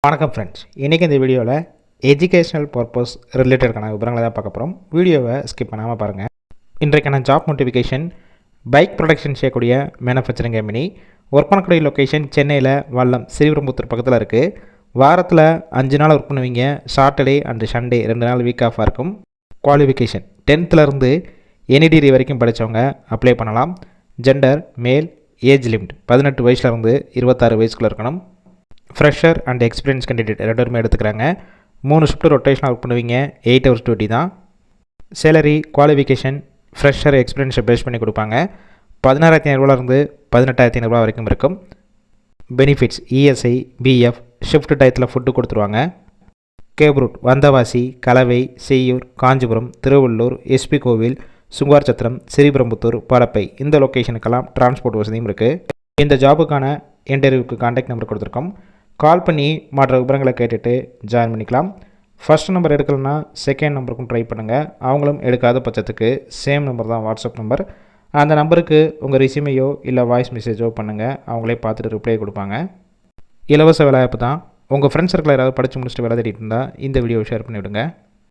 வணக்கம் ஃப்ரெண்ட்ஸ், இன்றைக்கி இந்த வீடியோவில் எஜுகேஷ்னல் பர்பஸ் ரிலேட்டடான விவரங்களை தான் பார்க்க போகிறோம். வீடியோவை ஸ்கிப் பண்ணாமல் பாருங்கள். இன்றைக்கான ஜாப் நோட்டிஃபிகேஷன் பைக் ப்ரொடக்ஷன் செய்யக்கூடிய மேனுஃபேக்சரிங் கம்பெனி. ஒர்க் பண்ணக்கூடிய லொக்கேஷன் சென்னையில் வல்லம் ஸ்ரீபெரும்புத்தூர் பக்கத்தில் இருக்குது. வாரத்தில் 5 நாள் ஒர்க் பண்ணுவீங்க. சாட்டர்டே அண்டு சண்டே 2 நாள் வீக் ஆஃபாக இருக்கும். குவாலிஃபிகேஷன் 10th எனி டிகிரி வரைக்கும் படித்தவங்க அப்ளை பண்ணலாம். ஜெண்டர் மேல். ஏஜ் லிமிட் 18 வயசுலேருந்து 26 வயசுக்குள்ளே இருக்கணும். ஃப்ரெஷர் அண்ட் எக்ஸ்பீரியன்ஸ் கேண்டிடேட் 2 பேருமே எடுத்துக்கிறாங்க. 3 ஷிஃப்ட் ரொட்டேஷனாக ஒர்க் பண்ணுவீங்க. 8 hours டியூட்டி தான். சேலரி குவாலிஃபிகேஷன் ஃப்ரெஷர் எக்ஸ்பீரியன்ஸை பேஸ் பண்ணி கொடுப்பாங்க. 16,500 18,500 வரைக்கும் இருக்கும். பெனிஃபிட்ஸ் இஎஸ்ஐ, பிஎஃப், ஷிஃப்ட் டயத்தில் ஃபுட்டு கொடுத்துருவாங்க. கேப் ரூட் வந்தவாசி, கலவை, செய்யூர், காஞ்சிபுரம், திருவள்ளூர், எஸ்பி கோவில், சுங்குவார் சத்திரம், ஸ்ரீபெரும்புத்தூர், படப்பை இந்த லொக்கேஷனுக்கெல்லாம் டிரான்ஸ்போர்ட் வசதியும் இருக்குது. இந்த ஜாபுக்கான இன்டர்வியூக்கு கான்டாக்ட் நம்பர் கொடுத்துருக்கோம். கால் பண்ணி மற்ற விவரங்களை கேட்டுட்டு ஜாயின் பண்ணிக்கலாம். ஃபஸ்ட் நம்பர் எடுக்கலைன்னா செகண்ட் நம்பருக்கும் ட்ரை பண்ணுங்கள். அவங்களும் எடுக்காத பட்சத்துக்கு சேம் நம்பர் தான் வாட்ஸ்அப் நம்பர். அந்த நம்பருக்கு உங்கள் ரெஸ்யூமையோ இல்லை வாய்ஸ் மெசேஜோ பண்ணுங்கள். அவங்களே பார்த்துட்டு ரிப்ளை கொடுப்பாங்க. இலவச வேலைவாய்ப்பு தான். உங்கள் ஃப்ரெண்ட்ஸ் சர்க்கிள் யாராவது படித்து முடிச்சுட்டு வேலை தேடிட்டு இருந்தால் இந்த வீடியோவை ஷேர் பண்ணிவிடுங்க.